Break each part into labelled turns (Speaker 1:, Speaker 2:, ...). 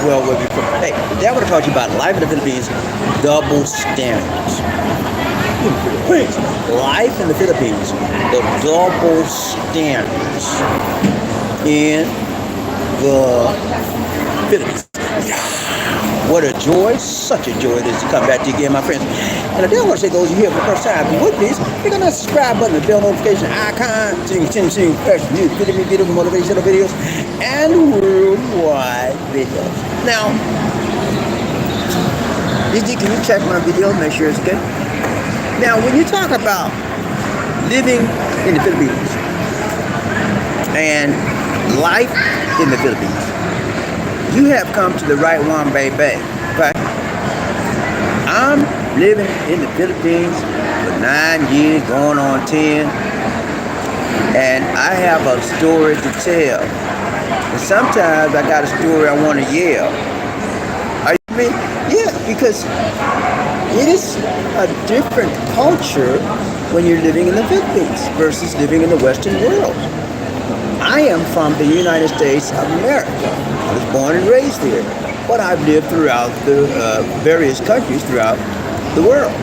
Speaker 1: well, hey, today I want to talk to you about life in the Philippines, double standards. Philippines. Life in the Philippines, the double standards in the Philippines. What a joy, such a joy it is to come back to you again, my friends. And I do want to say those of you here for the first time, if you would please, click on that subscribe button, the bell notification icon, sing, fresh music, beautiful motivational videos, and worldwide videos. Now, can you check my video, make sure it's good? Now, when you talk about living in the Philippines and life in the Philippines, you have come to the right one, baby. Okay? I'm living in the Philippines for 9 years, going on 10, and I have a story to tell. And sometimes I got a story I want to yell. Are you with me? Yeah, because it is a different culture when you're living in the Philippines versus living in the Western world. I am from the United States of America. I was born and raised here, but I've lived throughout the various countries throughout the world.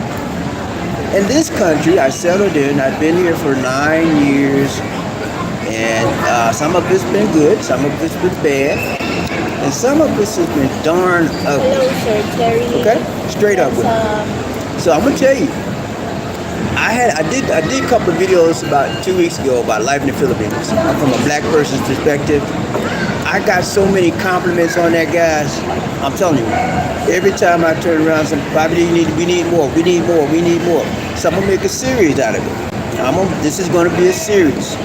Speaker 1: In this country, I settled in. I've been here for 9 years, and some of it's been good, some of it's been bad, and some of this has been darn ugly.
Speaker 2: Hello, Sir Terry.
Speaker 1: Okay, straight up with it. So I'm gonna tell you, I did a couple of videos about 2 weeks ago about life in the Philippines. I'm from a black person's perspective. I got so many compliments on that, guys. I'm telling you, every time I turn around, BobbieD, we need more. So I'm gonna make a series out of it. This is gonna be a series,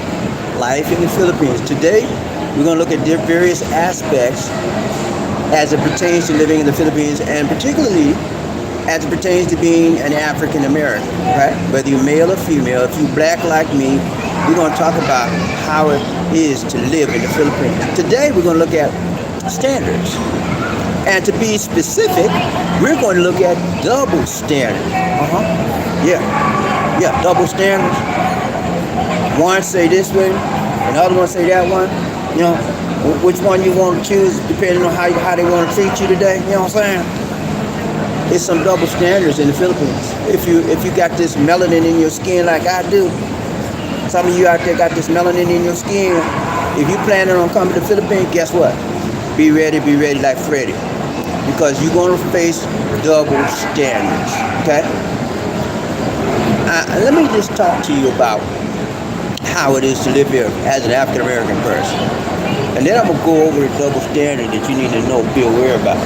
Speaker 1: life in the Philippines. Today, we're gonna look at various aspects as it pertains to living in the Philippines, and particularly as it pertains to being an African American, right? Whether you're male or female, if you're black like me, we're going to talk about how it is to live in the Philippines. Today, we're going to look at standards. And to be specific, we're going to look at double standards. Yeah, double standards. One say this way, another one say that one. You know, which one you want to choose depending on how they want to treat you today. You know what I'm saying? It's some double standards in the Philippines. If you got this melanin in your skin like I do, some of you out there got this melanin in your skin. If you planning on coming to the Philippines, guess what? Be ready like Freddy, because you're gonna face double standards. Okay? Let me just talk to you about how it is to live here as an African American person, and then I'm gonna go over the double standard that you need to know, be aware about.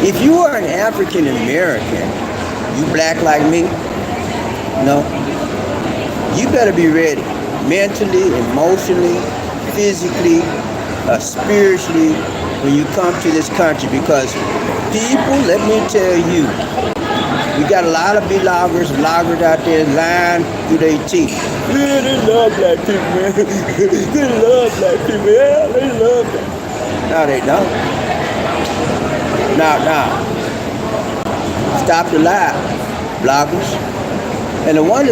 Speaker 1: If you are an African American, you black like me, no, you better be ready mentally, emotionally, physically, spiritually when you come to this country, because people, let me tell you, we got a lot of vloggers out there lying through their teeth. Yeah, they love black people, man. They love black people. Yeah, they love them. No, they don't. Now, stop the lie, bloggers. And the ones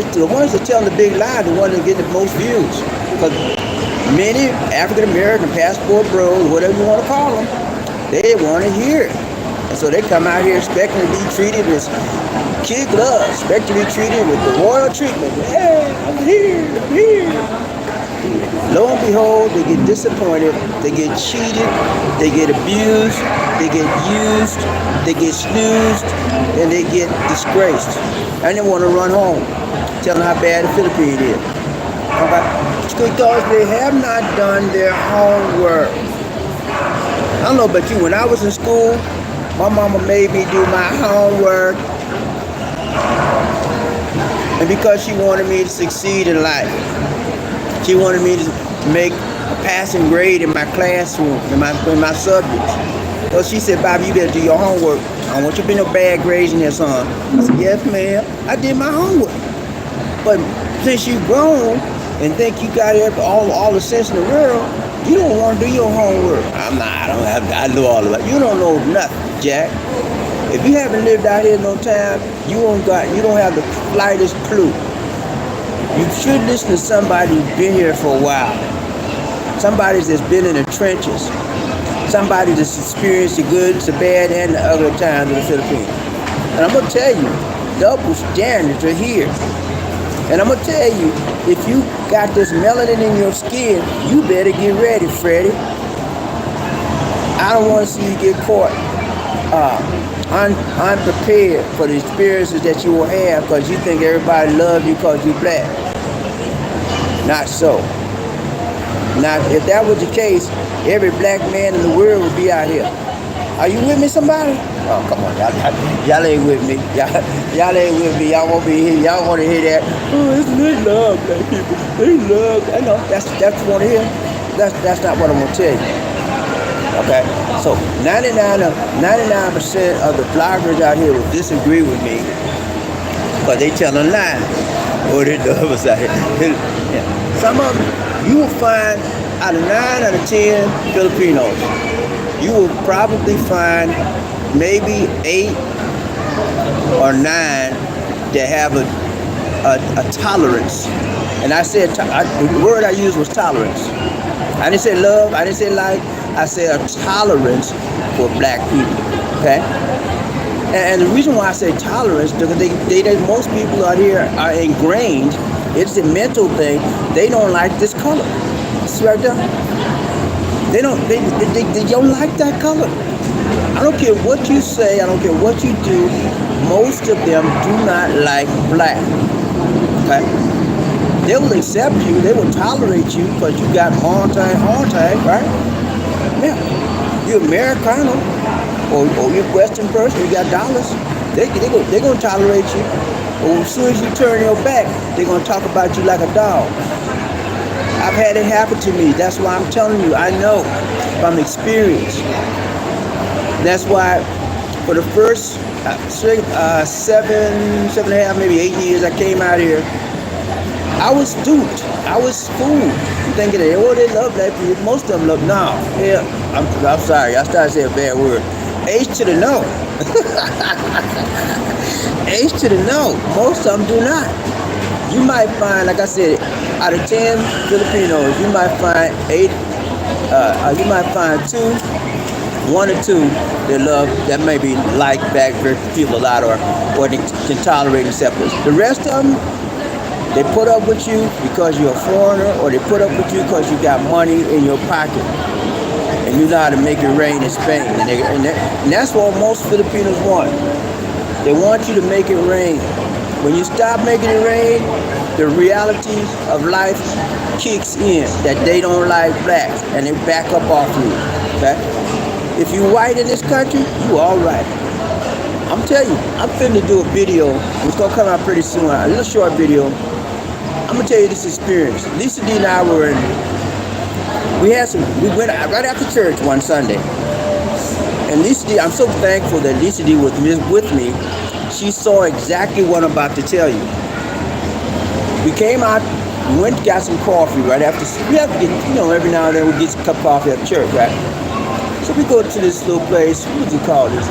Speaker 1: that tell the big lie, the ones that get the most views. Because many African American passport bros, whatever you want to call them, they want to hear it. And so they come out here expecting to be treated with kid gloves, expecting to be treated with the royal treatment. Hey, I'm here. Lo and behold, they get disappointed, they get cheated, they get abused, they get used, they get snoozed, and they get disgraced. And they want to run home, telling how bad the Philippines is. Okay? It's because they have not done their homework. I don't know about you, when I was in school, my mama made me do my homework. And because she wanted me to succeed in life, she wanted me to make a passing grade in my classroom, in my subjects. So she said, Bobbie, you better do your homework. I don't want you to be no bad grades in there, son. I said, yes, ma'am. I did my homework. But since you grown and think you got all the sense in the world, you don't want to do your homework. I know all of it. You don't know nothing, Jack. If you haven't lived out here no time, you don't have the slightest clue. You should listen to somebody who's been here for a while. Somebody that's been in the trenches. somebody that's experienced the good, the bad, and the ugly times of the Philippines. And I'm gonna tell you, double standards are here. And I'm gonna tell you, if you got this melanin in your skin, you better get ready, Freddie. I don't want to see you get caught unprepared for the experiences that you will have because you think everybody loves you because you're black. Not so. Now, if that was the case, every black man in the world would be out here. Are you with me, somebody? Oh, come on, y'all ain't with me. Y'all ain't with me. Y'all won't be here. Y'all want to hear that? Oh, they love black people. They love. I know that's what you want to hear. That's not what I'm gonna tell you. Okay, so 99% of the bloggers out here will disagree with me because they tell a lie. Or they the other side. Some of them, you will find out of 9 out of 10 Filipinos, you will probably find maybe 8 or 9 that have a tolerance. And I said, the word I used was tolerance. I didn't say love, I didn't say like, I said a tolerance for black people, okay? And the reason why I say tolerance, because most people out here are ingrained, it's a mental thing, they don't like this color. See right there? They don't like that color. I don't care what you say, I don't care what you do, most of them do not like black, okay? They will accept you, they will tolerate you because you got monte, right? Yeah, you're Americano, or you're Western person, you got dollars, they're gonna tolerate you. But as soon as you turn your back, they're gonna talk about you like a dog. I've had it happen to me. That's why I'm telling you, I know from experience. That's why for the first 7 and a half, maybe 8 years I came out here, I was duped. I was fooled. Thinking that, oh, they love black people. Most of them love, no. Yeah, I'm sorry. I started saying a bad word. H to the no. H to the no. Most of them do not. You might find, like I said, out of 10 Filipinos, you might find 1 or 2 that love, that maybe like black people a lot, or they can tolerate and accept us. The rest of them, they put up with you because you're a foreigner, or they put up with you because you got money in your pocket and you know how to make it rain in Spain. And that's what most Filipinos want. They want you to make it rain. When you stop making it rain, the reality of life kicks in, that they don't like blacks and they back up off you. Okay? If you white in this country, you all right. I'm telling you, I'm finna do a video. It's gonna come out pretty soon. A little short video. I'm gonna tell you this experience. Lisa D and I were we went right after church one Sunday. And Lisa D, I'm so thankful that Lisa D was with me. She saw exactly what I'm about to tell you. We came out, we went and got some coffee right after. We have to get, every now and then we get a cup of coffee at church, right? So we go to this little place, what do you call this?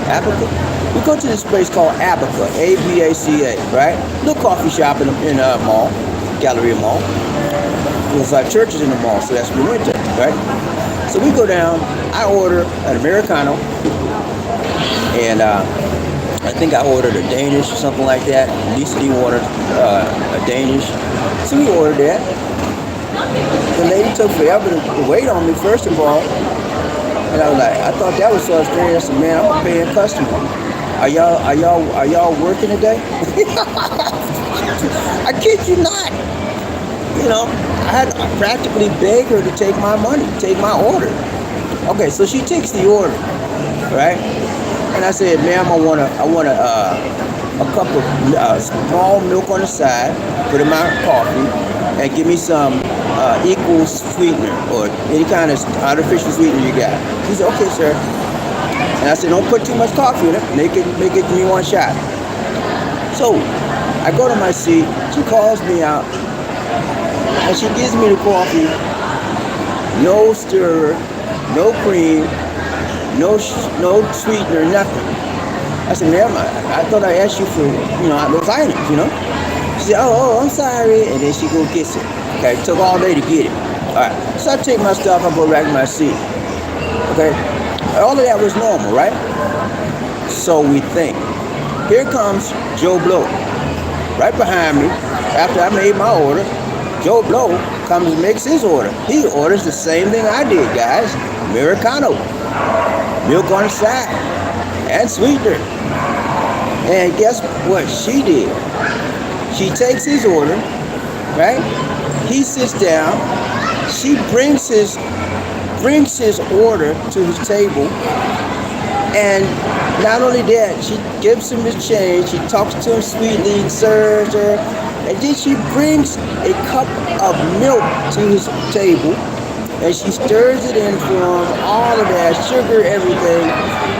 Speaker 1: Abaca? We go to this place called Abaca, A-B-A-C-A, right? Little coffee shop in a mall, Galleria Mall. It was like churches in the mall, so that's where we went there, right? So we go down, I order an Americano, and I think I ordered a Danish or something like that. Lisa D ordered a Danish, so we ordered that. The lady took forever to wait on me, first of all. And I was like, I thought that was so strange. I said, man, I'm a paying customer. Are y'all working today? I kid you not. I practically begged her to take my money, take my order. Okay, so she takes the order, right? And I said, ma'am, I want a cup of small milk on the side, put in my coffee, and give me some equal sweetener or any kind of artificial sweetener you got. He said, okay, sir. And I said, don't put too much coffee in it. Make it give me one shot. So I go to my seat. She calls me out, and she gives me the coffee. No stirrer, no cream, no sweetener, nothing. I said, ma'am, I thought I asked you for, those items, She said, oh, I'm sorry. And then she go get it. Okay, it took all day to get it. All right, so I take my stuff, I go back to my seat. Okay? All of that was normal, right? So we think. Here comes Joe Blow. Right behind me, after I made my order, Joe Blow comes and makes his order. He orders the same thing I did, guys. Americano. Milk on the side. And sweetener. And guess what she did? She takes his order, right? He sits down. She brings his order to his table. And not only that, she gives him his change. She talks to him sweetly, serves her. And then she brings a cup of milk to his table. And she stirs it in for him, all of that, sugar, everything.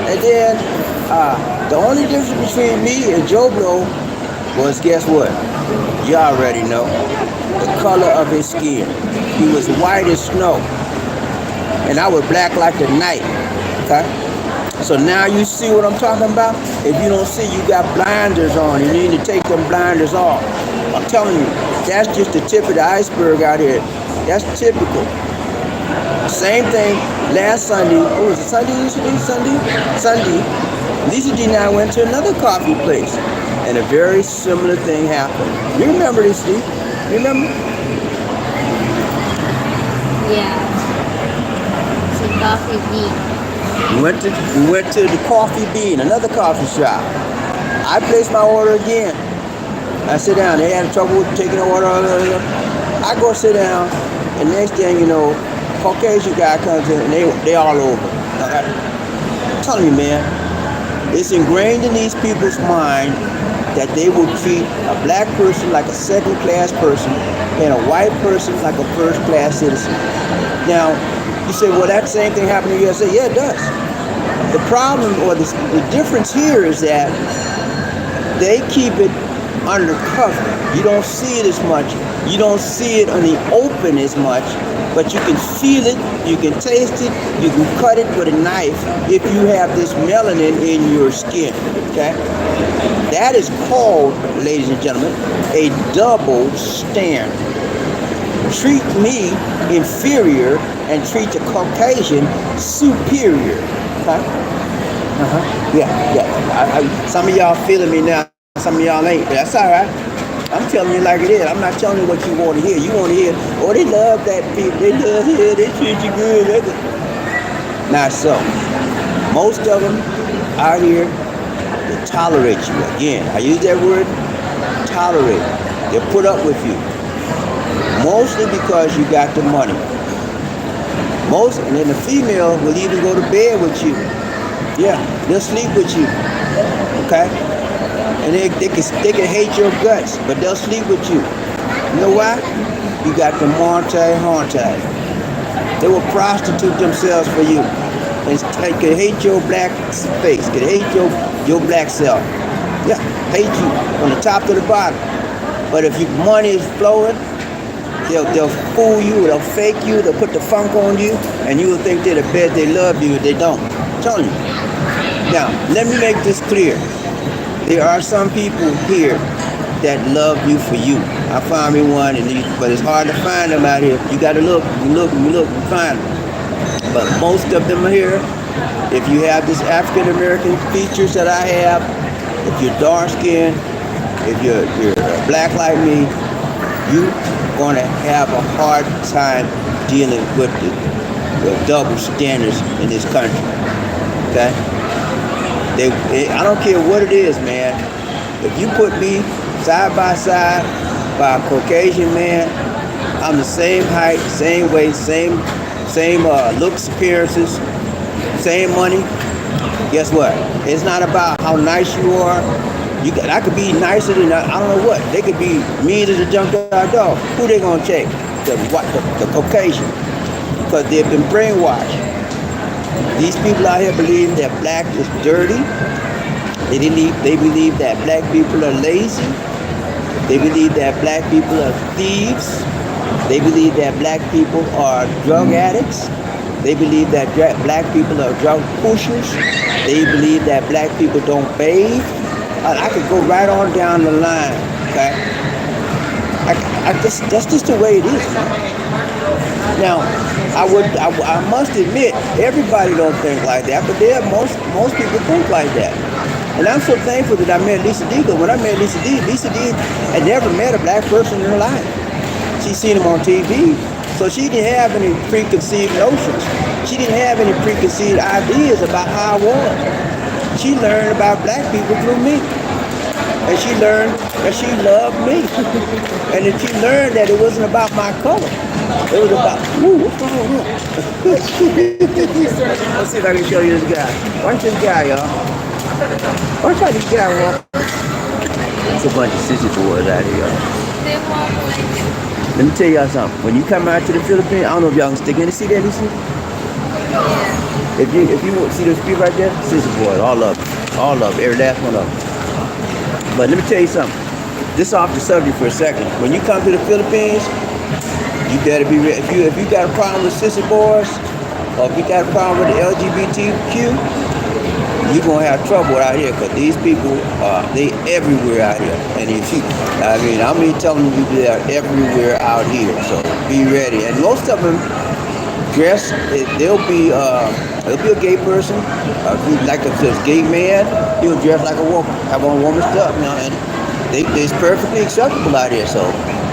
Speaker 1: And then the only difference between me and Joe Blow was, guess what? You already know. The color of his skin. He was white as snow. And I was black like the night. Okay? So now you see what I'm talking about? If you don't see, you got blinders on. You need to take them blinders off. I'm telling you, that's just the tip of the iceberg out here. That's typical. Same thing last Sunday. Oh, was it Sunday yesterday? Sunday. Lisa D and I went to another coffee place. And a very similar thing happened. You remember this, Steve? Remember?
Speaker 2: Yeah. It's a coffee bean.
Speaker 1: We went to the Coffee Bean, another coffee shop. I placed my order again. I sit down. They had trouble with taking the order. I go sit down, and next thing you know, Caucasian guy comes in, and they all over. I'm telling you, man, it's ingrained in these people's mind that they will treat a black person like a second-class person and a white person like a first-class citizen. Now, you say, well, that same thing happened in the USA. Yeah, it does. The problem or the difference here is that they keep it undercover. You don't see it as much. You don't see it on the open as much, but you can feel it, you can taste it, you can cut it with a knife if you have this melanin in your skin, okay? That is called, ladies and gentlemen, a double standard. Treat me inferior and treat the Caucasian superior. Okay? Yeah. Some of y'all feeling me now. Some of y'all ain't. That's all right. I'm telling you like it is. I'm not telling you what you want to hear. You want to hear, oh, they love that people. They love here. They treat you good. Not so. Most of them out here, they tolerate you. Again, I use that word, tolerate. They put up with you. Mostly because you got the money. And then the female will even go to bed with you. Yeah, they'll sleep with you. Okay? And they can hate your guts, but they'll sleep with you. You know why? You got the Monte. They will prostitute themselves for you. And can hate your black face, can hate your black self. Yeah, hate you from the top to the bottom. But if your money is flowing, they'll fool you, they'll fake you, they'll put the funk on you, and you will think they're the best, they love you, they don't. I'm telling you. Now, let me make this clear. There are some people here that love you for you. I found me one, but it's hard to find them out here. You gotta look, you find them. But most of them are here. If you have this African American features that I have, if you're dark skinned, if you're black like me, you're going to have a hard time dealing with the double standards in this country. Okay? I don't care what it is, man. If you put me side by side by a Caucasian man, I'm the same height, same weight, same looks, appearances, same money. Guess what? It's not about how nice you are. I could be nicer than I don't know what. They could be mean as a junkyard dog. Who they gonna take? The Caucasian, because they've been brainwashed. These people out here believe that black is dirty. They believe that black people are lazy. They believe that black people are thieves. They believe that black people are drug addicts. They believe that black people are drug pushers. They believe that black people don't bathe. I could go right on down the line, okay? That's just the way it is. Now, I must admit, everybody don't think like that, but most people think like that. And I'm so thankful that I met Lisa D. Because when I met Lisa D had never met a black person in her life. She seen him on TV, so she didn't have any preconceived notions. She didn't have any preconceived ideas about how I was. She learned about black people through me. And she learned that she loved me. And then she learned that it wasn't about my color. It was about, ooh, what's going on? Let's see if I can show you this guy. Watch this guy, y'all. Watch how this guy walk. It's a bunch of sissy boys out here, y'all.
Speaker 2: They walk like.
Speaker 1: Let me tell y'all something. When you come out to the Philippines, I don't know if y'all can stick in. See that, Lisa?
Speaker 2: Yeah.
Speaker 1: If you see those people right there, sissy boys, all of them, every last one of them. But let me tell you something. This off the subject for a second. When you come to the Philippines, you better be ready. If you got a problem with sissy boys, or if you got a problem with the LGBTQ, you're gonna have trouble out here because these people they everywhere out here. And if you, I mean, I'm even telling you they are everywhere out here. So be ready. And most of them dress. They'll be a gay person. If you like a gay man, he'll dress like a woman, have on woman stuff, you know. And it's perfectly acceptable out here. So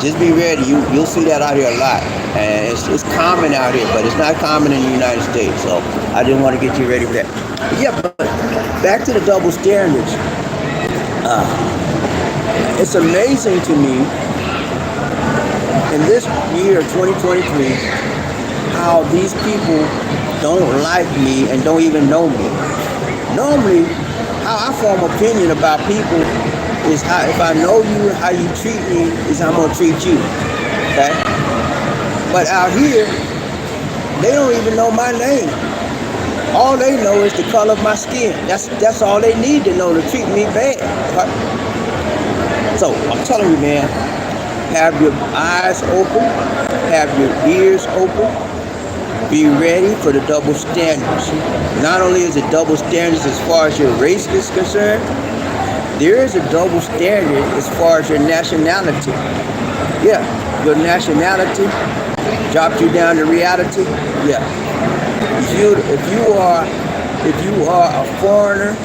Speaker 1: just be ready. You'll see that out here a lot. And it's common out here, but it's not common in the United States. So I didn't want to get you ready for that. But yeah, but back to the double standards. It's amazing to me in this year 2023 how these people don't like me and don't even know me. Normally, how I form opinion about people is how, if I know you, how you treat me is how I'm gonna treat you. Okay? But out here, they don't even know my name. All they know is the color of my skin. That's all they need to know to treat me bad. So I'm telling you, man, have your eyes open, have your ears open. Be ready for the double standards. Not only is it double standards as far as your race is concerned, there is a double standard as far as your nationality. Yeah, your nationality dropped you down to reality. Yeah. If you are a foreigner,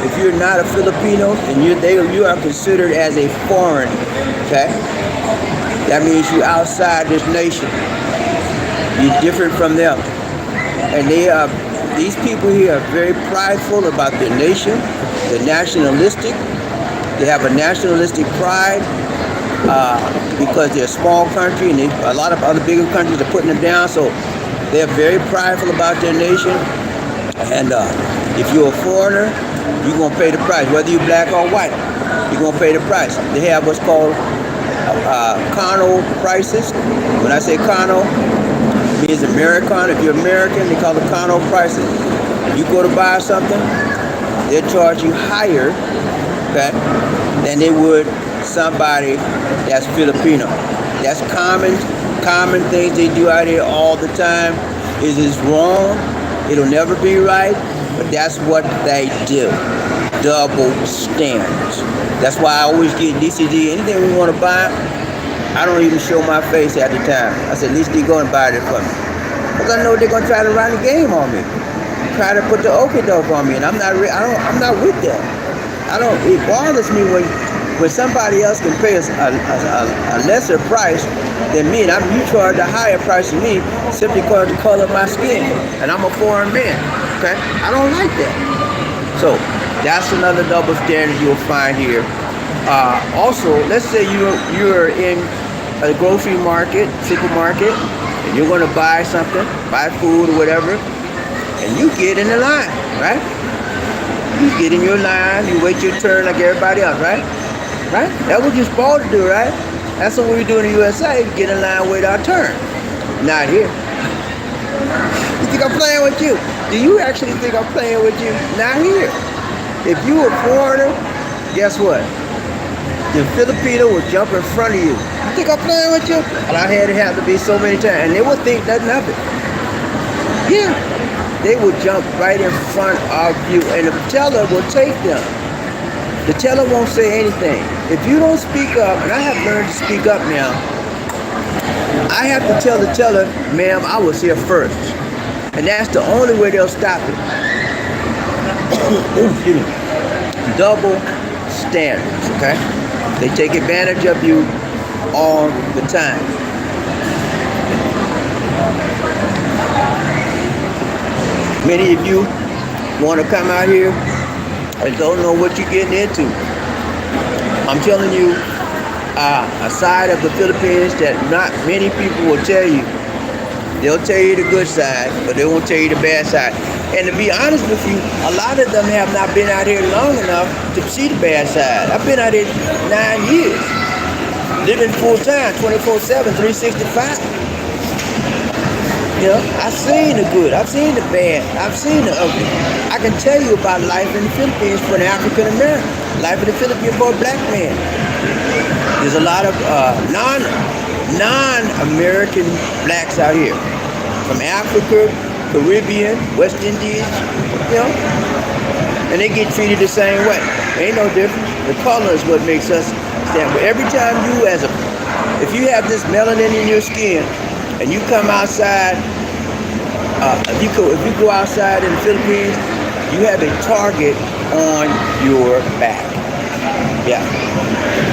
Speaker 1: if you're not a Filipino, then you are considered as a foreign. Okay? That means you're outside this nation. You're different from them. And these people here are very prideful about their nation. They're nationalistic. They have a nationalistic pride because they're a small country and a lot of other bigger countries are putting them down. So they're very prideful about their nation. And if you're a foreigner, you're going to pay the price. Whether you're black or white, you're going to pay the price. They have what's called carnal prices. When I say carnal, it means American. If you're American, they call it carnal prices. If you go to buy something, they'll charge you higher, okay, than they would somebody that's Filipino. That's common things they do out here all the time. It is wrong. It'll never be right, but that's what they do. Double standards. That's why I always get DCD. Anything we want to buy, I don't even show my face at the time. I said, Lisa, go and buy it for me. Because I know they're going to try to run the game on me. Try to put the okie doke on me, and I'm not with them. It bothers me when somebody else can pay a lesser price than me, and you charge a higher price than me simply because of the color of my skin, and I'm a foreign man. Okay, I don't like that. So that's another double standard you'll find here. Also, let's say you're in a grocery market, supermarket, and you're going to buy something, buy food or whatever, and you get in the line, right? You get in your line, you wait your turn like everybody else, right? Right? That's what you're supposed to do, right? That's what we do in the USA, get in line, wait our turn. Not here. You think I'm playing with you? Do you actually think I'm playing with you? Not here. If you a foreigner, guess what? The Filipino will jump in front of you. You think I'm playing with you? And I had it happen to be so many times, and they will think nothing of it. Yeah. They will jump right in front of you, and the teller will take them. The teller won't say anything. If you don't speak up, and I have learned to speak up now, I have to tell the teller, ma'am, I was here first. And that's the only way they'll stop it. Excuse me. Double standards, okay? They take advantage of you all the time. Many of you want to come out here and don't know what you're getting into. I'm telling you a side of the Philippines that not many people will tell you. They'll tell you the good side, but they won't tell you the bad side. And to be honest with you, a lot of them have not been out here long enough to see the bad side. I've been out here 9 years, living full time, 24/7, 365. You know, I've seen the good, I've seen the bad, I've seen the ugly. I can tell you about life in the Philippines for an African American, life in the Philippines for a black man. There's a lot of non-American blacks out here, from Africa, Caribbean, West Indies, you know, and they get treated the same way. Ain't no difference. The color is what makes us stand. But every time if you have this melanin in your skin, and you come outside, if you go outside in the Philippines, you have a target on your back. Yeah,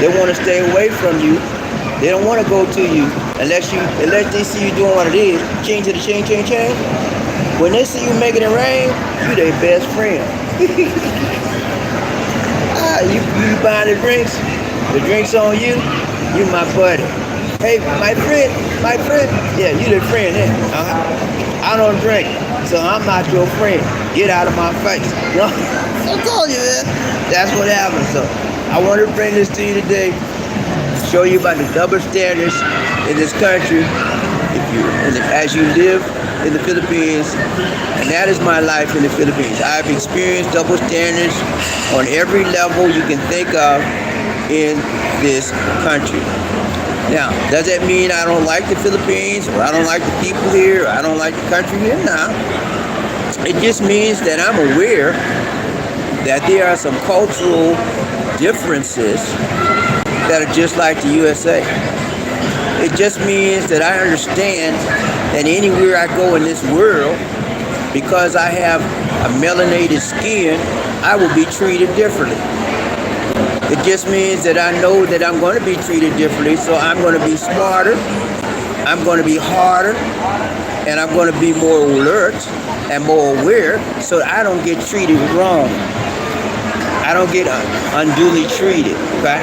Speaker 1: they want to stay away from you. They don't want to go to you unless they see you doing what it is. Chain to the chain. When they see you making it rain, you their best friend. You buying the drinks on you. You my buddy. Hey, my friend, yeah, you the friend then. I don't drink, so I'm not your friend. Get out of my face. No, I told you, man. That's what happens. So I want to bring this to you today, show you about the double standards in this country. As you live in the Philippines, and that is my life in the Philippines. I've experienced double standards on every level you can think of in this country. Now, does that mean I don't like the Philippines, or I don't like the people here, or I don't like the country here? No. It just means that I'm aware that there are some cultural differences that are just like the USA. It just means that I understand that anywhere I go in this world, because I have a melanated skin, I will be treated differently. It just means that I know that I'm going to be treated differently, so I'm going to be smarter, I'm going to be harder, and I'm going to be more alert and more aware so I don't get treated wrong. I don't get unduly treated, okay?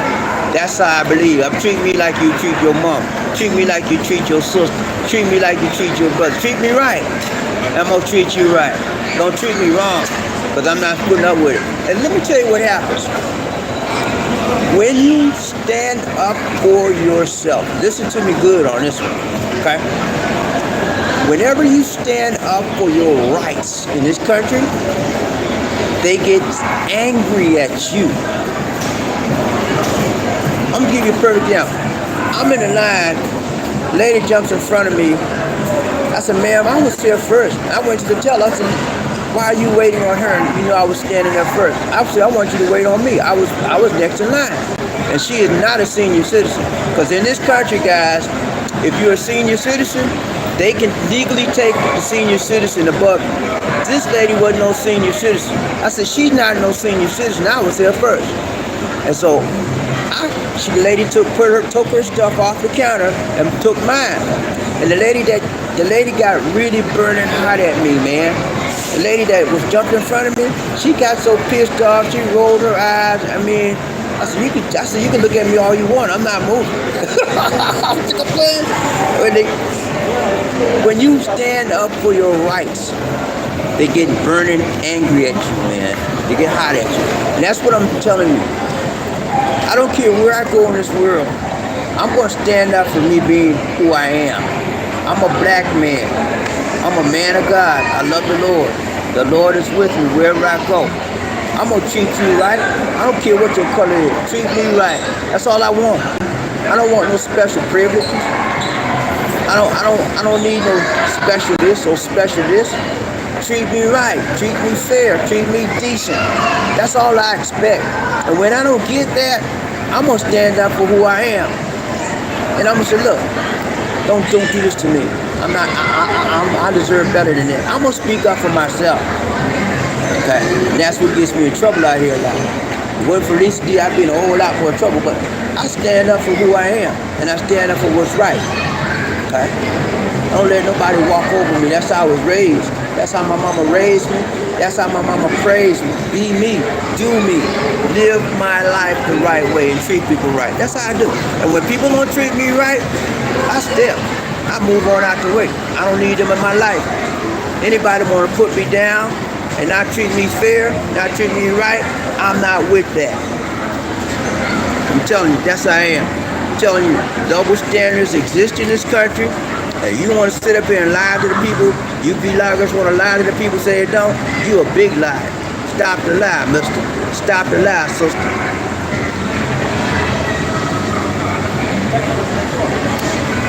Speaker 1: That's how I believe. Treat me like you treat your mom. Treat me like you treat your sister. Treat me like you treat your brother. Treat me right. I'm going to treat you right. Don't treat me wrong, because I'm not putting up with it. And let me tell you what happens. When you stand up for yourself, listen to me good on this one, okay? Whenever you stand up for your rights in this country, they get angry at you. I'm gonna give you a perfect example. I'm in the line, lady jumps in front of me. I said, ma'am, I was here first. I went to the teller. I said, why are you waiting on her? And you know I was standing there first. I said, I want you to wait on me. I was next in line. And she is not a senior citizen. Because in this country, guys, if you're a senior citizen, they can legally take the senior citizen above you. This lady wasn't no senior citizen. I said, she's not no senior citizen. I was here first. And so the lady took her stuff off the counter and took mine. And the lady got really burning hot at me, man. The lady that was jumping in front of me, she got so pissed off, she rolled her eyes. I mean, I said, you can look at me all you want, I'm not moving. When you stand up for your rights, they get burning angry at you, man. They get hot at you. And that's what I'm telling you. I don't care where I go in this world, I'm going to stand up for me being who I am. I'm a black man. I'm a man of God. I love the Lord. The Lord is with me wherever I go. I'm going to treat you right. I don't care what your color is. Treat me right. That's all I want. I don't want no special privileges. I don't need no special this or special this. Treat me right. Treat me fair. Treat me decent. That's all I expect. And when I don't get that, I'm going to stand up for who I am. And I'm going to say, look, Don't do this to me. I'm not. I deserve better than that. I'm gonna speak up for myself. Okay, and that's what gets me in trouble out here a lot. When for this D, I've been a whole lot more trouble, but I stand up for who I am, and I stand up for what's right. Okay, don't let nobody walk over me. That's how I was raised. That's how my mama raised me. That's how my mama praised me. Be me, do me, live my life the right way and treat people right. That's how I do. And when people don't treat me right, I step. I move on out the way. I don't need them in my life. Anybody want to put me down and not treat me fair, not treat me right, I'm not with that. I'm telling you, that's how I am. I'm telling you, double standards exist in this country. And you want to sit up here and lie to the people, you vloggers want to lie to the people, say it don't, you a big lie. Stop the lie, mister. Stop the lie, sister.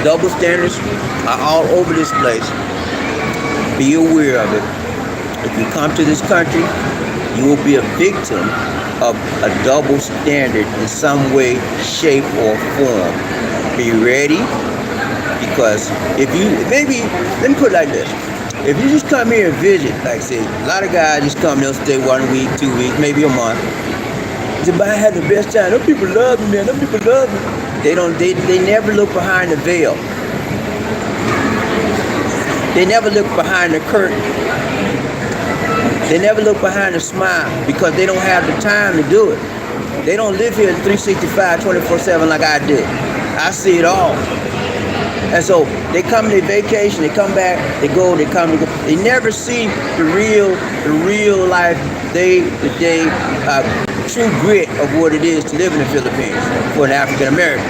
Speaker 1: Double standards are all over this place. Be aware of it. If you come to this country, you will be a victim of a double standard in some way, shape, or form. Be ready, because if you, maybe, let me put it like this. If you just come here and visit, like I said, a lot of guys just come, they'll stay 1 week, 2 weeks, maybe a month. They say, but I had the best time. Those people love me, man. Those people love me. They never look behind the veil. They never look behind the curtain. They never look behind the smile because they don't have the time to do it. They don't live here 365, 24/7 like I do. I see it all. And so they come to vacation, they come back, they go, they come, they go. They never see the real life, day-to-day true grit of what it is to live in the Philippines for an African American.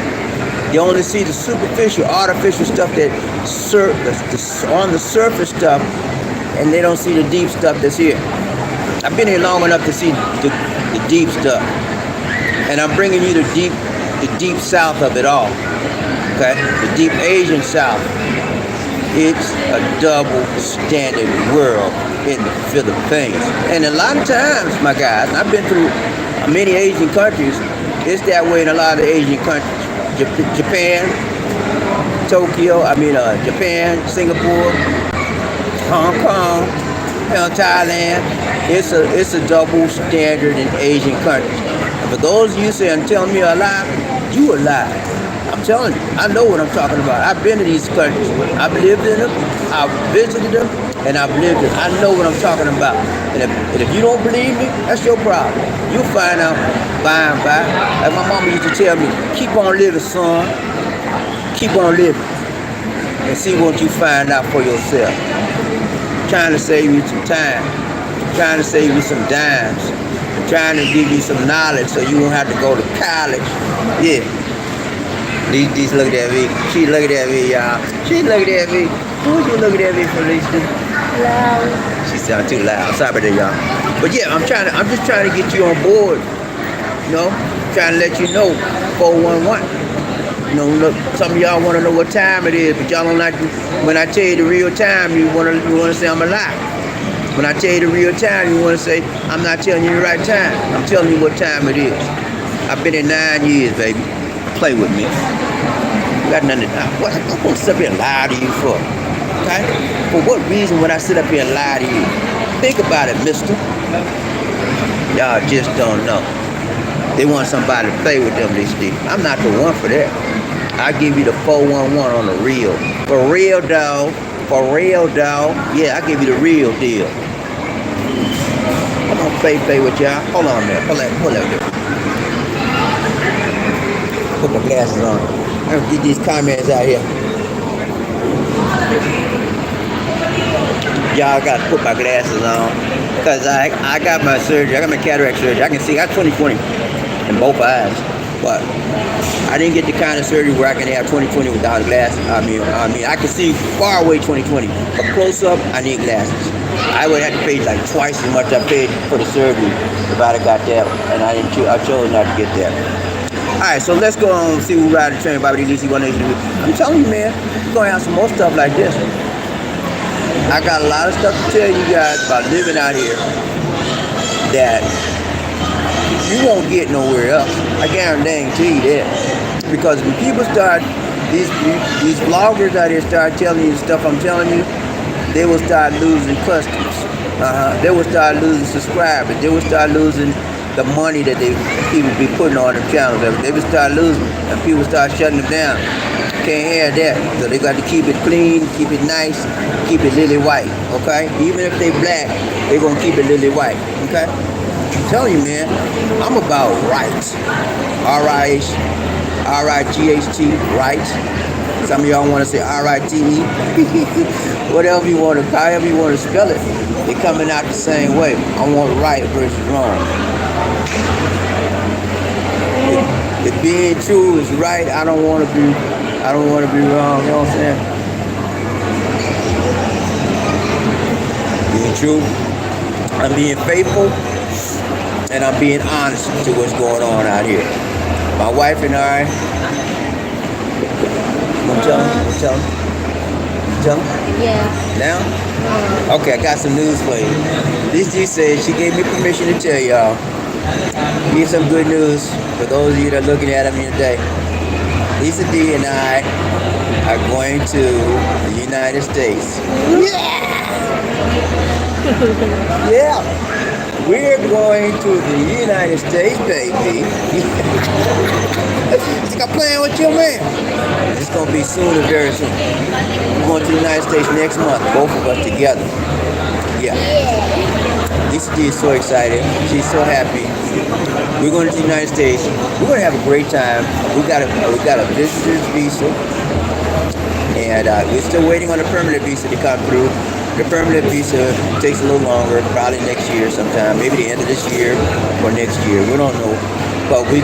Speaker 1: They only see the superficial, artificial stuff that's on the surface stuff, and they don't see the deep stuff that's here. I've been here long enough to see the deep stuff, and I'm bringing you the deep south of it all. Okay, the deep Asian South. It's a double standard world in the Philippines. And a lot of times, my guys, I've been through many Asian countries, it's that way in a lot of Asian countries. Japan, Japan, Singapore, Hong Kong, Thailand. It's a double standard in Asian countries. And for those of you saying, telling me a lie, you a lie. I'm telling you, I know what I'm talking about. I've been to these countries. I've lived in them, I've visited them, and I've lived in them. I know what I'm talking about. And if you don't believe me, that's your problem. You'll find out by and by. Like my mama used to tell me, keep on living, son. Keep on living. And see what you find out for yourself. I'm trying to save you some time. I'm trying to save you some dimes. I'm trying to give you some knowledge so you won't have to go to college. Yeah. These looking at me. She looking at me, y'all. She looking at me. Who's you looking at me for, Lisa?
Speaker 2: Loud.
Speaker 1: She sound too loud. Sorry about that, y'all. But yeah, I'm just trying to get you on board. You know, trying to let you know 411. You know, look, some of y'all want to know what time it is, but y'all don't like to, when I tell you the real time, you want to say I'm a lie. When I tell you the real time, you want to say I'm not telling you the right time. I'm telling you what time it is. I've been here 9 years, baby. Play with me. You got nothing to do. I'm going to sit up here and lie to you for? Okay? For what reason would I sit up here and lie to you? Think about it, mister. Y'all just don't know. They want somebody to play with them this day. I'm not the one for that. I give you the 411 on the real. For real, dog. For real, dog. Yeah, I give you the real deal. I'm gonna play with y'all. Hold on there. Hold on there. Put my glasses on. I'm gonna get these comments out here. Y'all got to put my glasses on because I got my surgery. I got my cataract surgery. I can see. I got 20/20 in both eyes, but I didn't get the kind of surgery where I can have 20/20 without glasses. I mean, I can see far away 20/20, but close up, I need glasses. I would have to pay like twice as much I paid for the surgery if I'd have got that, and I chose not to get that. Alright, so let's go on and see who ride the train. BobbieD, DC, One Nation. I'm telling you, man, we're going to have some more stuff like this. I got a lot of stuff to tell you guys about living out here that you won't get nowhere else. I guarantee you that. Because when people start these vloggers out here start telling you the stuff I'm telling you, they will start losing customers. They will start losing subscribers. They will start losing the money that people be putting on them channels. They will start losing, and people start shutting them down. Can't have that. So they got to keep it clean, keep it nice, keep it lily white. Okay? Even if they black, they gonna keep it lily white. Okay? I'm telling you, man, I'm about rights. R-I-G-H-T, rights. Some of y'all want to say R-I-T-E. Whatever you want to, however you want to spell it, they're coming out the same way. I want right versus wrong. If being true is right, I don't want to be wrong. You know what I'm saying? Being true, I'm being faithful, and I'm being honest to what's going on out here. My wife and I. Tell him.
Speaker 2: Yeah.
Speaker 1: Now? Okay, I got some news for you. This G said she gave me permission to tell y'all. Here's some good news for those of you that are looking at me today. Lisa D and I are going to the United States. Yeah! We're going to the United States, baby. Stop playing with your man. It's going to be soon and very soon. We're going to the United States next month, both of us together. Yeah. Lisa D is so excited. She's so happy. We're going to the United States. We're going to have a great time. We got a visitor's visa. And we're still waiting on the permanent visa to come through. The permanent visa takes a little longer, probably next year sometime, maybe the end of this year or next year. We don't know. But we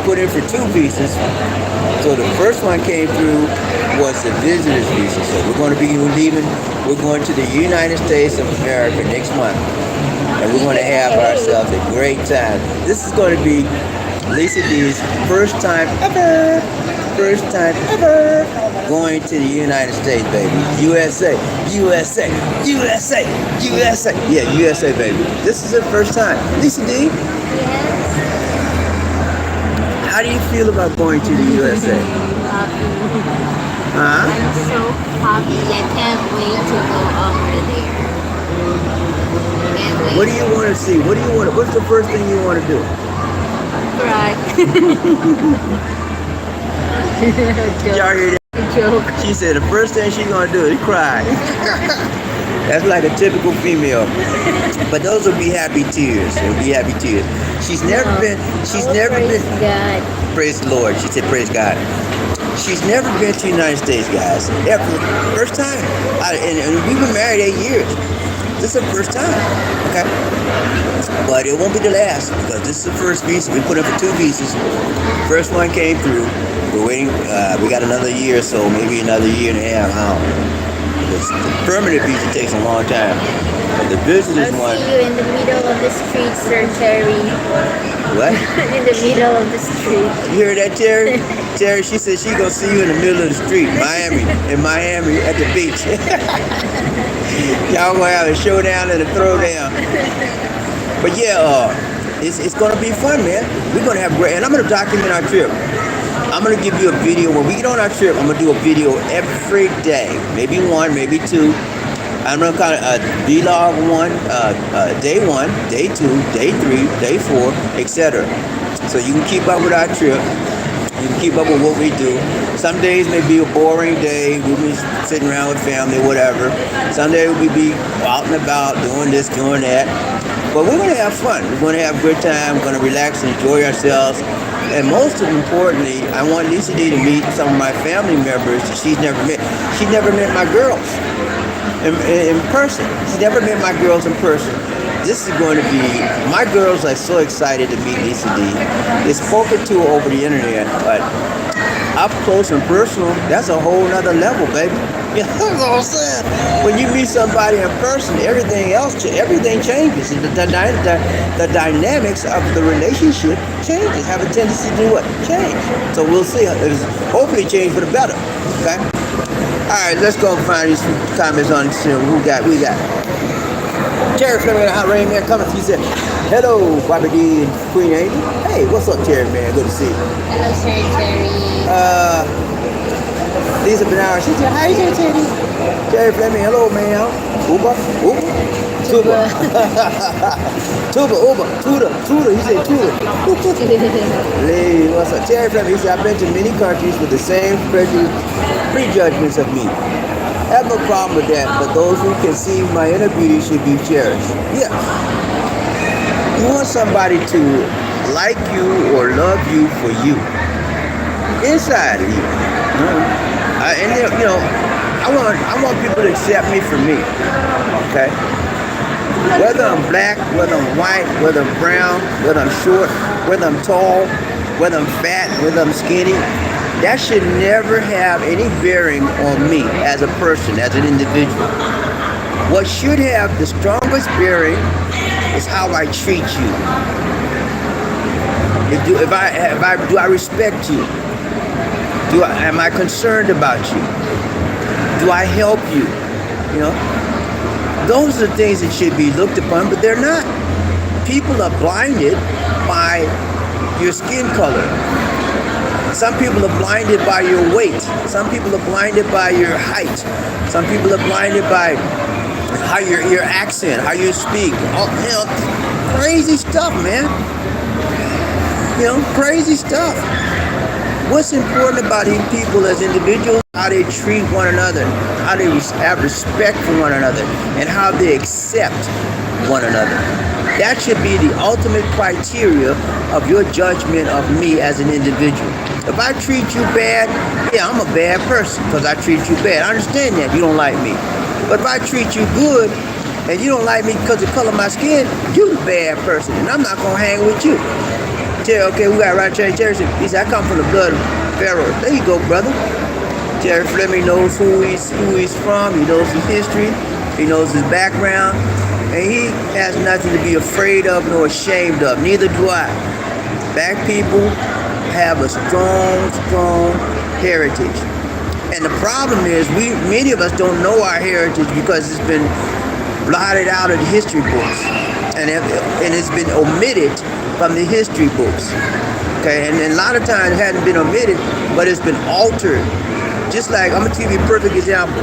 Speaker 1: put in for 2 visas. So the first one came through was the visitor's visa. So we're going to be leaving. We're going to the United States of America next month. And we're going to have ourselves a great time. This is going to be Lisa D's first time ever going to the United States, baby. USA. Yeah, USA, baby. This is her first time. Lisa D?
Speaker 2: Yes.
Speaker 1: How do you feel about going to the USA?
Speaker 2: Happy.
Speaker 1: Huh?
Speaker 2: I'm so happy. I can't wait to go over there. Can't wait.
Speaker 1: What do you want to see? What's the first thing you want to do?
Speaker 2: Cry.
Speaker 1: Y'all hear that?
Speaker 2: Joke.
Speaker 1: She said the first thing she's gonna do is cry. That's like a typical female. But those will be happy tears. It'll be happy tears. She's never been.
Speaker 2: God.
Speaker 1: Praise the Lord. She said, praise God. She's never been to the United States, guys. Ever. First time. And we've been married 8 years. This is the first time. Okay. But it won't be the last because this is the first visa. We put in for 2 visas. First one came through. We're waiting. We got another year or so, maybe another year and a half. I don't know. Because the permanent visa takes a long time. But the visitor's
Speaker 2: I'll
Speaker 1: one.
Speaker 2: see you in the middle of the street, Sir Terry.
Speaker 1: What?
Speaker 2: In the middle of the street.
Speaker 1: You hear that, Terry? Terry, she said she gonna see you in the middle of the street, in Miami at the beach. Y'all gonna have a showdown and a throwdown. But yeah, it's gonna be fun, man. We're gonna have great, and I'm gonna document our trip. I'm gonna give you a video when we get on our trip. I'm gonna do a video every day, maybe 1, maybe 2. I'm gonna call it vlog 1, day 1, day 2, day 3, day 4, etc. So you can keep up with our trip. You can keep up with what we do. Some days may be a boring day. We'll be sitting around with family, whatever. Some days we'll be out and about, doing this, doing that. But we're gonna have fun. We're gonna have a good time. We're gonna relax and enjoy ourselves. And most importantly, I want Lisa D to meet some of my family members that she's never met. She never met my girls in person. She's never met my girls in person. This is going to be, my girls are so excited to meet Lisa D. They've spoken to her over the internet, but up close and personal, that's a whole nother level, baby. You know what I'm saying? When you meet somebody in person, everything changes. The dynamics of the relationship changes, have a tendency to do what? Change. So we'll see. Hopefully change for the better. Okay? All right, let's go find these comments on who we got. Terry Fleming, Hot Rain Man, coming to you. Said, hello, BobbieD and Queen Amy. Hey, what's up, Terry, man? Good to see you.
Speaker 2: Hello, Sir Terry.
Speaker 1: Lisa Bernard, she said, how you say this? Jerry Fleming, hello, man. Uber, Tuba. Tuba, Uber, Tuda. He said Tuda. Hey, what's up? Jerry Fleming, he said, I've been to many countries with the same prejudgments of me. I have no problem with that, but those who can see my inner beauty should be cherished. Yeah. You want somebody to like you or love you for you. Inside of you. I want people to accept me for me. Okay? Whether I'm black, whether I'm white, whether I'm brown, whether I'm short, whether I'm tall, whether I'm fat, whether I'm skinny, that should never have any bearing on me as a person, as an individual. What should have the strongest bearing is how I treat you. Do I respect you? Am I concerned about you? Do I help you? You know, those are the things that should be looked upon, but they're not. People are blinded by your skin color. Some people are blinded by your weight. Some people are blinded by your height. Some people are blinded by how your accent, how you speak. Crazy stuff, man. Crazy stuff. What's important about these people as individuals? How they treat one another, how they have respect for one another, and how they accept one another. That should be the ultimate criteria of your judgment of me as an individual. If I treat you bad, yeah, I'm a bad person because I treat you bad. I understand that you don't like me. But if I treat you good and you don't like me because of the color of my skin, you're the bad person, and I'm not going to hang with you. Okay, we got right Jerry. He said, I come from the blood of Pharaoh. There you go, brother. Jerry Fleming knows who he's from. He knows his history. He knows his background. And he has nothing to be afraid of nor ashamed of. Neither do I. Black people have a strong heritage. And the problem is, many of us don't know our heritage because it's been blotted out of the history books. And it's been omitted from the history books. Okay, and a lot of times it hadn't been omitted, but it's been altered. Just like, I'm gonna give you a perfect example.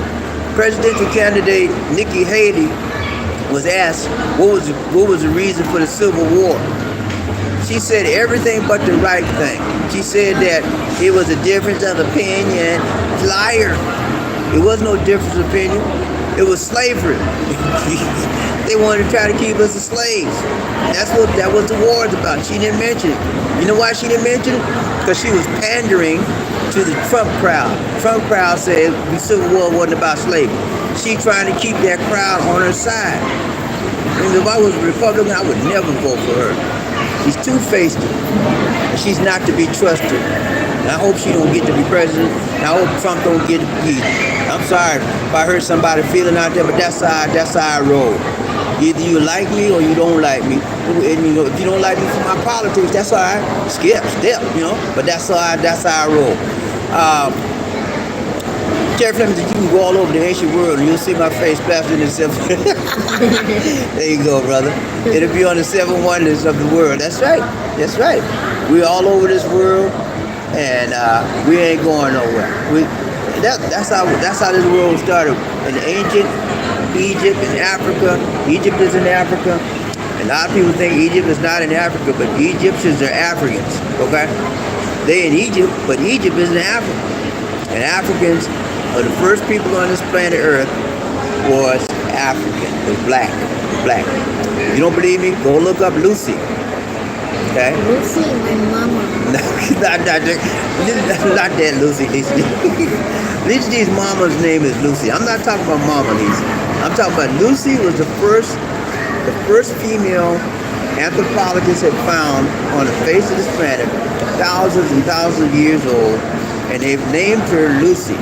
Speaker 1: Presidential candidate Nikki Haley was asked what was the reason for the Civil War. She said everything but the right thing. She said that it was a difference of opinion. Liar. It was no difference of opinion. It was slavery. They wanted to try to keep us as slaves. That was the war about. She didn't mention it. You know why she didn't mention it? Because she was pandering to the Trump crowd. Trump crowd said the Civil War wasn't about slavery. She trying to keep that crowd on her side. And if I was a Republican, I would never vote for her. She's two-faced, and she's not to be trusted. And I hope she don't get to be president. And I hope Trump don't get to be. I'm sorry if I hurt somebody feeling out there, but that's how I roll. Either you like me or you don't like me. And if you don't like me for my politics, that's all right. Step, But that's how I roll. Jerry Fleming said, you can go all over the ancient world and you'll see my face plastered in the seven. There you go, brother. It'll be on the 7 wonders of the world. That's right. We're all over this world, and we ain't going nowhere. That's how this world started. In ancient Egypt and Africa. Egypt is in Africa. And a lot of people think Egypt is not in Africa, but Egyptians are Africans. Okay? They in Egypt, but Egypt is in Africa. And Africans are the first people on this planet Earth was African, was black. If you don't believe me, go look up Lucy. Okay?
Speaker 2: Lucy, my mama.
Speaker 1: not that Lucy. Lucy's mama's name is Lucy. I'm not talking about Mama Lucy. I'm talking about Lucy was the first female anthropologists had found on the face of this planet, thousands and thousands of years old, and they've named her Lucy.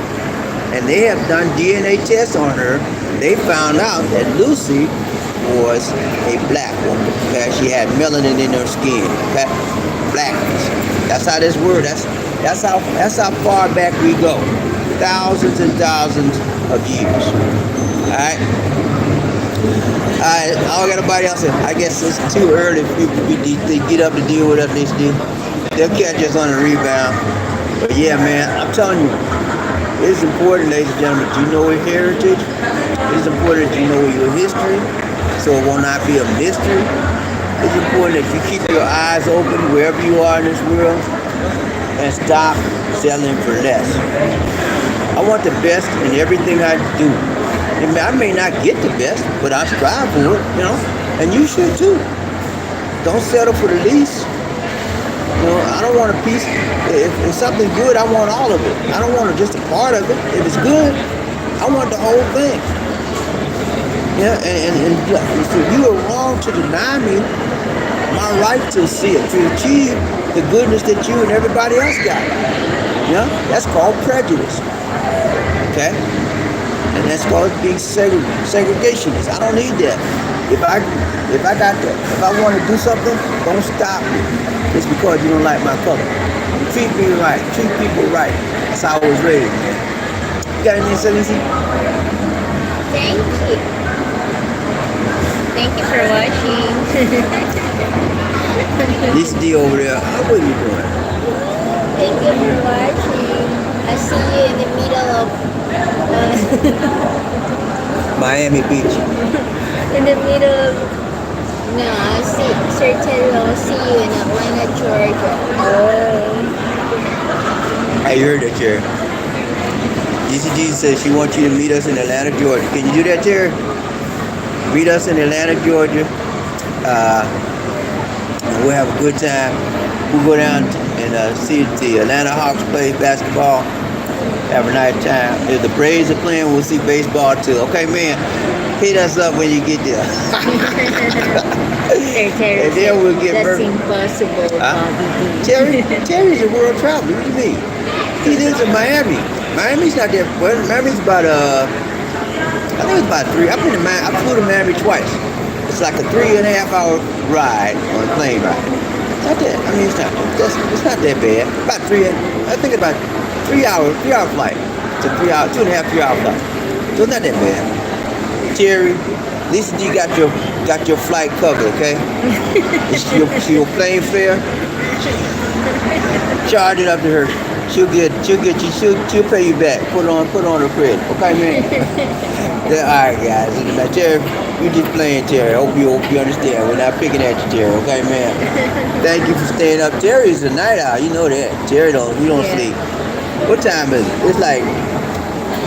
Speaker 1: And they have done DNA tests on her. They found out that Lucy was a black woman. Okay, she had melanin in her skin. Okay, blackness. That's how this word. That's how far back we go. Thousands and thousands of years. All right. I don't got nobody else. I guess it's too early for people to get up to deal with us. They'll catch us on the rebound. But yeah, man, I'm telling you, It's important, ladies and gentlemen, that you know your heritage. It's important that you know your history, so it will not be a mystery. It's important that you keep your eyes open wherever you are in this world and stop settling for less. I want the best in everything I do. I may not get the best, but I strive for it, and you should too. Don't settle for the least. I don't want a piece. If it's something good, I want all of it. I don't want just a part of it. If it's good, I want the whole thing. Yeah, and so you are wrong to deny me my right to see it, to achieve the goodness that you and everybody else got. That's called prejudice. Okay? And that's called being segregationist. I don't need that. If I got that, if I want to do something, don't stop me. It's because you don't like my color. Treat me right. Treat people right. That's how I was raised. You got anything to say, Lisa?
Speaker 2: Thank you. Thank you for watching.
Speaker 1: Lisa D over there. What are you doing?
Speaker 2: Thank you for watching. I see you in the middle of
Speaker 1: Miami Beach.
Speaker 2: in the middle of I see certainly I'll see you in Atlanta, Georgia.
Speaker 1: I heard that, Jerry. DCG says she wants you to meet us in Atlanta, Georgia. Can you do that, Jerry? Meet us in Atlanta, Georgia. And we'll have a good time. We'll go down and see the Atlanta Hawks play basketball. Have a nice time. If the Braves are playing, we'll see baseball too. Okay, man. Hit us up when you get there. And then we'll get
Speaker 2: That's impossible, BobbieD.
Speaker 1: Terry's a world traveler. What do you mean? He lives in Miami. Miami's not that. Well, Miami's about I think it's about 3. I flew to Miami twice. It's like a 3.5 hour ride on a plane ride. Not that. I mean, it's not that bad. About 3. I think about 3 hour flight. It's a 3 hour, 2.5, 3 hour flight. So it's not that bad. Terry, Lisa D got your flight covered, okay? It's your plane fare. Charge it up to her. She'll pay you back. Put on her credit, okay, man? All right, guys. Now, Terry, you just playing, Terry. Hope you understand. We're not picking at you, Terry, okay, man? Thank you for staying up. Terry's a night owl. You know that. Terry don't sleep. What time is it? It's like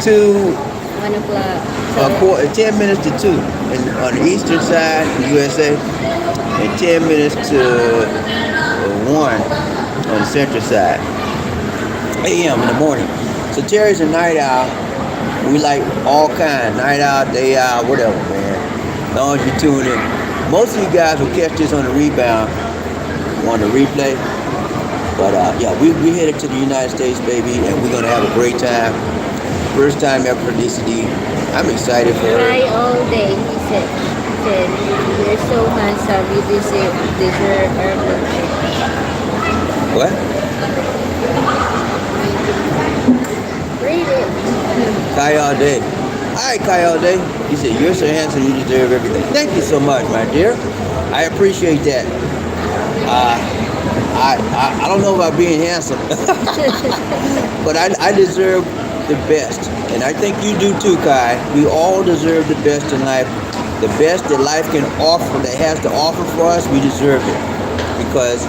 Speaker 2: 1 o'clock.
Speaker 1: 10 minutes to 2 on the eastern side in the USA, and 10 minutes to 1 on the central side. AM in the morning. So Terry's a night owl. We like all kinds, night owl, day owl, whatever, man. As long as you tune in. Most of you guys will catch this on the rebound, on the replay. But yeah, we headed to the United States, baby, and we're gonna have a great time. First time ever for DCD. I'm excited for her.
Speaker 2: Cry all day, he said. You're so handsome, you deserve our milkshake.
Speaker 1: What?
Speaker 2: Read it.
Speaker 1: Kai all day. Alright, Kai all day. He said, you're so handsome, you deserve everything. Thank you so much, my dear. I appreciate that. I don't know about being handsome, but I deserve the best. And I think you do too, Kai. We all deserve the best in life. The best that life can offer, that has to offer for us, we deserve it. Because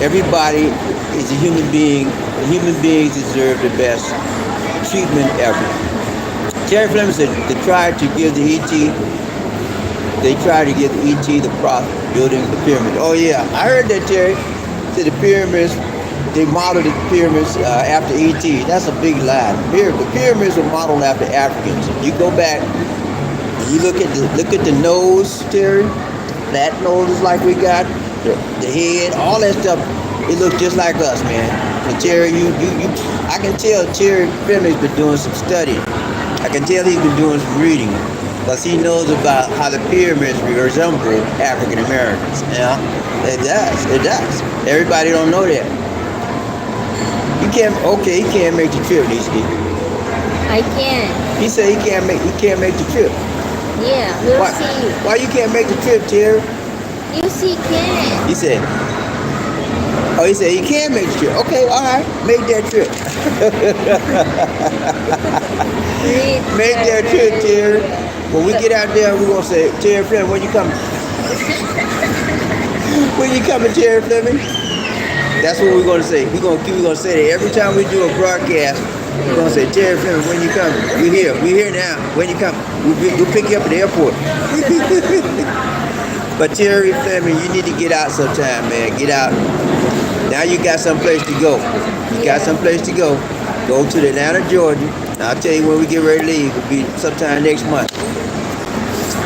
Speaker 1: everybody is a human being. And human beings deserve the best treatment ever. Terry Fleming said they tried to give the ET the prophet building the pyramid. Oh yeah, I heard that, Terry. Said the pyramids, they modeled the pyramids after ET. That's a big lie. The pyramids were modeled after Africans. You go back, and you look at the nose, Terry. Flat noses like we got, the head, all that stuff. It looks just like us, man. And Terry, I can tell Terry Fleming's been doing some studying. I can tell he's been doing some reading, because he knows about how the pyramids resemble African Americans. Yeah, it does. Everybody don't know that. He can't make the trip, DC.
Speaker 2: I can.
Speaker 1: He said he can't make the trip.
Speaker 2: Yeah, we'll see.
Speaker 1: Why you can't make the trip, Terry?
Speaker 2: You see, can.
Speaker 1: He said, Oh, he said he can make the trip. Okay, all right, make that trip. Make that trip, Terry. When we get out there, we're gonna say, Terry Fleming, when you coming? When you coming, Terry Fleming? That's what we're gonna say. We're gonna say that every time we do a broadcast. We're gonna say, Terry Fleming, when you coming? We're here now. When you coming? We'll pick you up at the airport. But Terry Fleming, you need to get out sometime, man. Get out. Now you got someplace to go. You got someplace to go. Go to Atlanta, Georgia. Now, I'll tell you when we get ready to leave. It'll be sometime next month.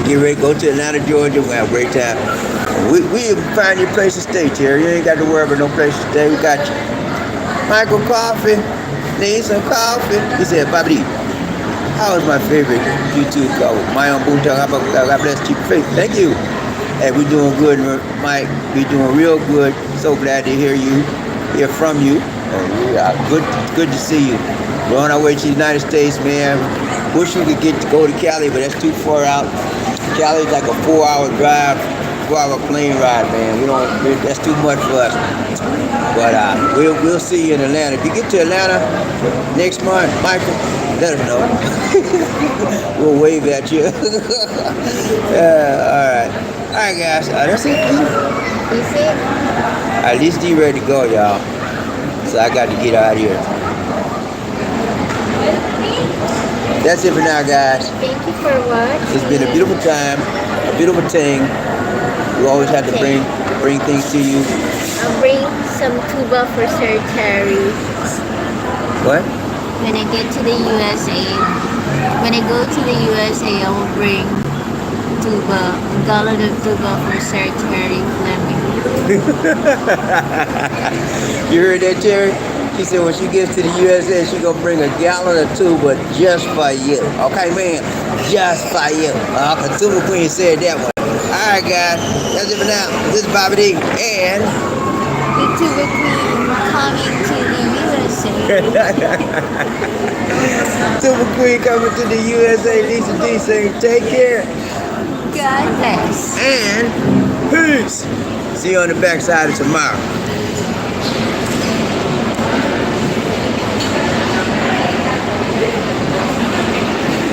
Speaker 1: Get ready, go to Atlanta, Georgia. We'll have a great time. We'll find you a place to stay, Terry. You ain't got to worry about no place to stay. We got you. Michael Coffee. Need some coffee. He said, BobbieD, how was my favorite YouTube call? My own boom talk. God bless you. Thank you. Hey, we're doing good, Mike. We're doing real good. So glad to hear from you. Good to see you. We're on our way to the United States, man. Wish we could get to go to Cali, but that's too far out. Cali's like a 4-hour drive, 4-hour plane ride, man. That's too much for us. But we'll see you in Atlanta. If you get to Atlanta next month, Michael, let us know. We'll wave at you. All right. All right, guys. That's it.
Speaker 2: Is it?
Speaker 1: At least you ready to go, y'all. So I got to get out of here. That's it for now, guys.
Speaker 2: Thank you for watching.
Speaker 1: It's been a beautiful time, a beautiful thing. We always have to bring things to you.
Speaker 2: I'll bring some tuba for Sir Terry.
Speaker 1: What?
Speaker 2: When I get to the USA, when I go to the USA, I will bring tuba, a gallon of tuba for Sir Terry Fleming.
Speaker 1: You heard that, Terry? She said when she gets to the USA, she's going to bring a gallon of tuba just for you. Okay, man? Just for you. The Tuba Queen said that one. All right, guys. That's it for now. This is BobbieD. And
Speaker 2: The Tuba Queen coming to the USA.
Speaker 1: Tuba Queen coming to the USA. Lisa D saying, take care.
Speaker 2: God bless.
Speaker 1: And peace. See you on the backside of tomorrow.